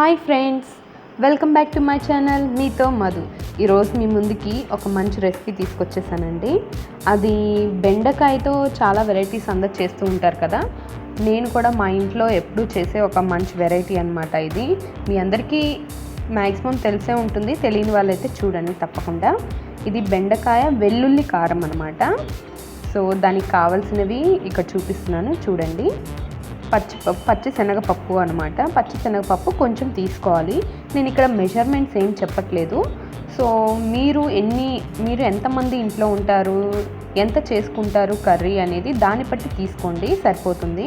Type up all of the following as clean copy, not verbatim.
Hi friends, welcome back to my channel మీతో మధు. ఈరోజు మీ ముందుకి ఒక మంచి రెసిపీ తీసుకొచ్చేసానండి. అది బెండకాయతో చాలా వెరైటీస్ అందరు చేస్తూ ఉంటారు కదా. నేను కూడా మా ఇంట్లో ఎప్పుడూ చేసే ఒక మంచి వెరైటీ అనమాట. ఇది మీ అందరికీ మ్యాక్సిమం తెలిసే ఉంటుంది, తెలియని వాళ్ళైతే చూడండి తప్పకుండా. ఇది బెండకాయ వెల్లుల్లి కారం అనమాట. సో దానికి కావాల్సినవి ఇక్కడ చూపిస్తున్నాను చూడండి. పచ్చి శనగపప్పు అనమాట. పచ్చి శనగపప్పు కొంచెం తీసుకోవాలి. నేను ఇక్కడ మెజర్మెంట్స్ ఏం చెప్పట్లేదు. సో మీరు ఎంతమంది ఇంట్లో ఉంటారు, ఎంత చేసుకుంటారు కర్రీ అనేది దాన్ని బట్టి తీసుకోండి, సరిపోతుంది.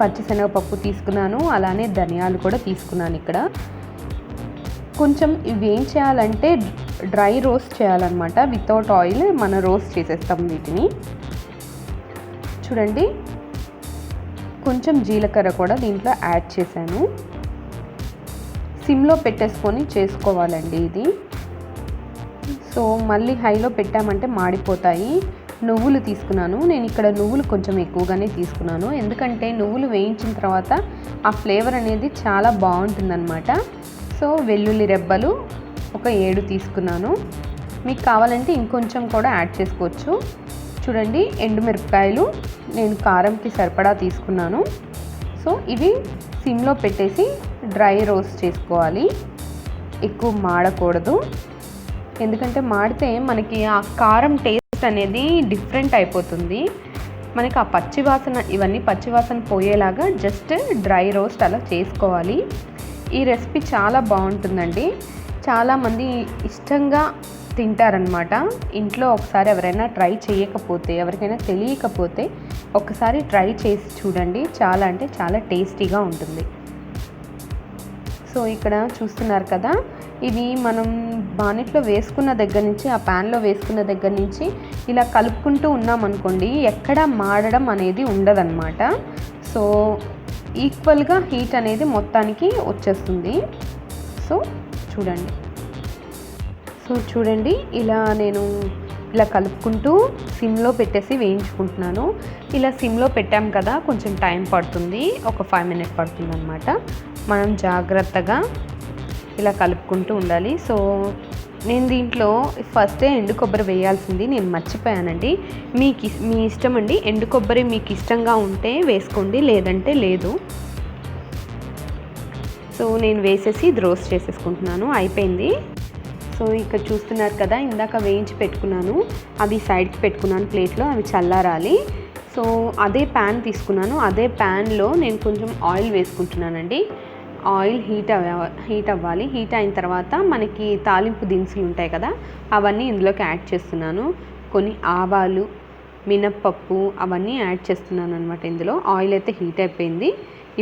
పచ్చి శనగపప్పు తీసుకున్నాను, అలానే ధనియాలు కూడా తీసుకున్నాను. ఇక్కడ కొంచెం ఇవి ఏం చేయాలంటే డ్రై రోస్ట్ చేయాలన్నమాట. వితౌట్ ఆయిల్ మనం రోస్ట్ చేసేస్తాం వీటిని. చూడండి, కొంచెం జీలకర్ర కూడా దీంట్లో యాడ్ చేశాను. సిమ్లో పెట్టేసుకొని చేసుకోవాలండి ఇది. సో మళ్ళీ హైలో పెట్టామంటే మాడిపోతాయి. నువ్వులు తీసుకున్నాను. నేను ఇక్కడ నువ్వులు కొంచెం ఎక్కువగానే తీసుకున్నాను, ఎందుకంటే నువ్వులు వేయించిన తర్వాత ఆ ఫ్లేవర్ అనేది చాలా బాగుంటుందన్నమాట. సో వెల్లుల్లి రెబ్బలు ఒక 7 తీసుకున్నాను. మీకు కావాలంటే ఇంకొంచెం కూడా యాడ్ చేసుకోవచ్చు. చూడండి, ఎండుమిరపకాయలు నేను కారంకి సరిపడా తీసుకున్నాను. సో ఇవి సిమ్లో పెట్టేసి డ్రై రోస్ట్ చేసుకోవాలి. ఎక్కువ మాడకూడదు, ఎందుకంటే మాడితే మనకి ఆ కారం టేస్ట్ అనేది డిఫరెంట్ అయిపోతుంది. మనకి ఆ ఇవన్నీ పచ్చివాసన పోయేలాగా జస్ట్ డ్రై రోస్ట్ అలా చేసుకోవాలి. ఈ రెసిపీ చాలా బాగుంటుందండి. చాలామంది ఇష్టంగా తింటారనమాట. ఇంట్లో ఒకసారి ఎవరైనా ట్రై చేయకపోతే, ఎవరికైనా తెలియకపోతే ఒకసారి ట్రై చేసి చూడండి. చాలా అంటే చాలా టేస్టీగా ఉంటుంది. సో ఇక్కడ చూస్తున్నారు కదా, ఇవి మనం బాణెట్లో వేసుకున్న దగ్గర నుంచి, ఆ ప్యాన్లో వేసుకున్న దగ్గర నుంచి ఇలా కలుపుకుంటూ ఉన్నామనుకోండి, ఎక్కడ మాడడం అనేది ఉండదన్నమాట. సో ఈక్వల్గా హీట్ అనేది మొత్తానికి వచ్చేస్తుంది. సో చూడండి, ఇలా కలుపుకుంటూ సిమ్లో పెట్టేసి వేయించుకుంటున్నాను. ఇలా సిమ్లో పెట్టాం కదా, కొంచెం టైం పడుతుంది, ఒక 5 minutes పడుతుంది అనమాట. మనం జాగ్రత్తగా ఇలా కలుపుకుంటూ ఉండాలి. సో నేను దీంట్లో ఫస్టే ఎండు కొబ్బరి వేయాల్సింది నేను మర్చిపోయానండి. మీ ఇష్టం అండి. ఎండు కొబ్బరి మీకు ఇష్టంగా ఉంటే వేసుకోండి, లేదంటే లేదు. సో నేను వేసేసి ఇది రోస్ట్ చేసేసుకుంటున్నాను. అయిపోయింది. సో ఇక్కడ చూస్తున్నారు కదా, ఇందాక వేయించి పెట్టుకున్నాను, అవి సైడ్కి పెట్టుకున్నాను ప్లేట్లో, అవి చల్లారాలి. సో అదే ప్యాన్ తీసుకున్నాను. అదే ప్యాన్లో నేను కొంచెం ఆయిల్ వేసుకుంటున్నానండి. ఆయిల్ హీట్ అవ్వాలి. హీట్ అయిన తర్వాత మనకి తాలింపు దినుసులు ఉంటాయి కదా, అవన్నీ ఇందులోకి యాడ్ చేస్తున్నాను. కొన్ని ఆవాలు, మినప్పప్పు అవన్నీ యాడ్ చేస్తున్నాను అనమాట. ఇందులో ఆయిల్ అయితే హీట్ అయిపోయింది.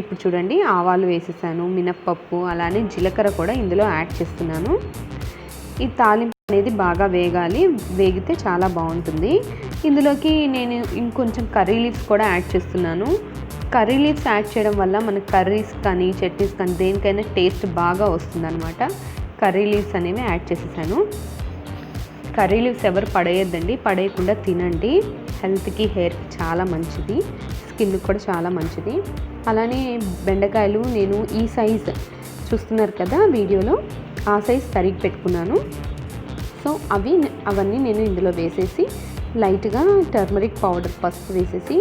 ఇప్పుడు చూడండి, ఆవాలు వేసేసాను, మినప్పప్పు, అలానే జీలకర్ర కూడా ఇందులో యాడ్ చేస్తున్నాను. ఈ తాలింపు అనేది బాగా వేగితే చాలా బాగుంటుంది. ఇందులోకి నేను ఇంకొంచెం కర్రీ లీవ్స్ కూడా యాడ్ చేస్తున్నాను. కర్రీ లీవ్స్ యాడ్ చేయడం వల్ల మన కర్రీస్ కానీ చట్నీస్ కానీ దేనికైనా టేస్ట్ బాగా వస్తుందన్నమాట. కర్రీ లీవ్స్ అనేవి యాడ్ చేసేసాను. కర్రీ లీవ్స్ ఎవరు పడేయద్దండి, పడేయకుండా తినండి. హెల్త్కి, హెయిర్కి చాలా మంచిది, స్కిన్కి కూడా చాలా మంచిది. అలానే బెండకాయలు నేను ఈ సైజ్ చూస్తున్నారు కదా వీడియోలో, ఆ సైజ్ తరిగి పెట్టుకున్నాను. సో అవన్నీ నేను ఇందులో వేసేసి లైట్గా టర్మరిక్ పౌడర్, పసుపు వేసేసి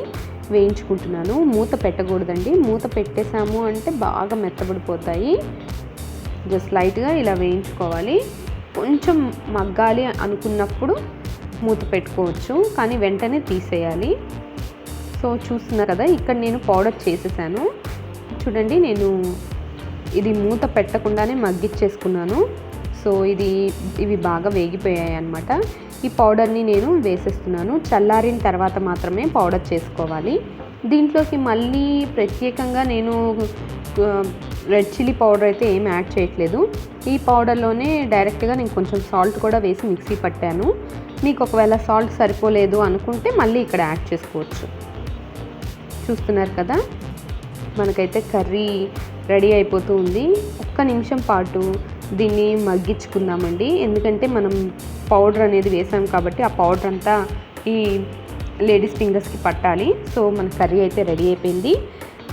వేయించుకుంటున్నాను. మూత పెట్టకూడదండి, మూత పెట్టేసాము అంటే బాగా మెత్తబడిపోతాయి. జస్ట్ లైట్గా ఇలా వేయించుకోవాలి. కొంచెం మగ్గాలి అనుకున్నప్పుడు మూత పెట్టుకోవచ్చు, కానీ వెంటనే తీసేయాలి. సో చూస్తున్నారు కదా, ఇక్కడ నేను పౌడర్ చేసేసాను. చూడండి, నేను ఇది మూత పెట్టకుండానే మగ్గిచ్చేసుకున్నాను. సో ఇవి బాగా వేగిపోయాయి అన్నమాట. ఈ పౌడర్ని నేను వేసేస్తున్నాను. చల్లారిన తర్వాత మాత్రమే పౌడర్ చేసుకోవాలి. దీంట్లోకి మళ్ళీ ప్రత్యేకంగా నేను రెడ్ చిల్లీ పౌడర్ అయితే ఏం యాడ్ చేయట్లేదు. ఈ పౌడర్లోనే డైరెక్ట్గా నేను కొంచెం సాల్ట్ కూడా వేసి మిక్సీ పట్టాను. మీకు ఒకవేళ సాల్ట్ సరిపోలేదు అనుకుంటే మళ్ళీ ఇక్కడ యాడ్ చేసుకోవచ్చు. చూస్తున్నారు కదా, మనకైతే కర్రీ రెడీ అయిపోతూ ఉంది. ఒక్క నిమిషం పాటు దీన్ని మగ్గించుకుందామండి, ఎందుకంటే మనం పౌడర్ అనేది వేసాం కాబట్టి ఆ పౌడర్ అంతా ఈ లేడీస్ ఫింగర్స్కి పట్టాలి. సో మన కర్రీ అయితే రెడీ అయిపోయింది.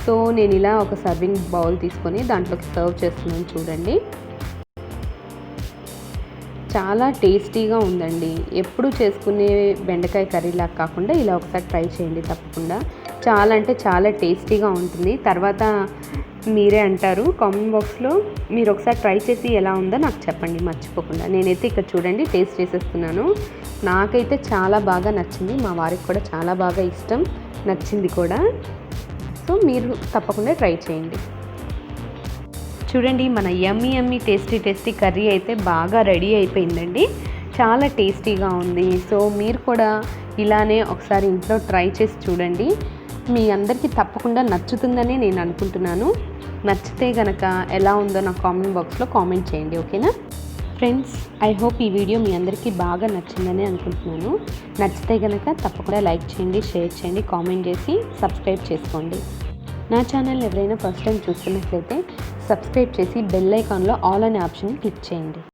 సో నేను ఇలా ఒక సర్వింగ్ బౌల్ తీసుకొని దాంట్లోకి సర్వ్ చేస్తున్నాను. చూడండి, చాలా టేస్టీగా ఉందండి. ఎప్పుడు చేసుకునే బెండకాయ కర్రీలా కాకుండా ఇలా ఒకసారి ట్రై చేయండి తప్పకుండా. చాలా అంటే చాలా టేస్టీగా ఉంటుంది. తర్వాత మీరే అంటారు కామెంట్ బాక్స్లో. మీరు ఒకసారి ట్రై చేసి ఎలా ఉందో నాకు చెప్పండి మర్చిపోకుండా. నేనైతే ఇక్కడ చూడండి టేస్ట్ చేసేస్తున్నాను. నాకైతే చాలా బాగా నచ్చింది, మా వారికి కూడా చాలా బాగా ఇష్టం, నచ్చింది కూడా. సో మీరు తప్పకుండా ట్రై చేయండి. చూడండి, మన యమ్మీ టేస్టీ కర్రీ అయితే బాగా రెడీ అయిపోయిందండి. చాలా టేస్టీగా ఉంది. సో మీరు కూడా ఇలానే ఒకసారి ఇంట్లో ట్రై చేసి చూడండి. మీ అందరికీ తప్పకుండా నచ్చుతుందని నేను అనుకుంటున్నాను. నచ్చితే కనుక ఎలా ఉందో నాకు కామెంట్ బాక్స్లో కామెంట్ చేయండి. ఓకేనా ఫ్రెండ్స్, ఐ హోప్ ఈ వీడియో మీ అందరికీ బాగా నచ్చిందని అనుకుంటున్నాను. నచ్చితే కనుక తప్పకుండా లైక్ చేయండి, షేర్ చేయండి, కామెంట్ చేసి సబ్స్క్రైబ్ చేసుకోండి. నా ఛానల్ ఎవరైనా ఫస్ట్ టైం చూస్తున్నట్లయితే సబ్స్క్రైబ్ చేసి బెల్ ఐకాన్లో ఆల్ అనే ఆప్షన్ క్లిక్ చేయండి.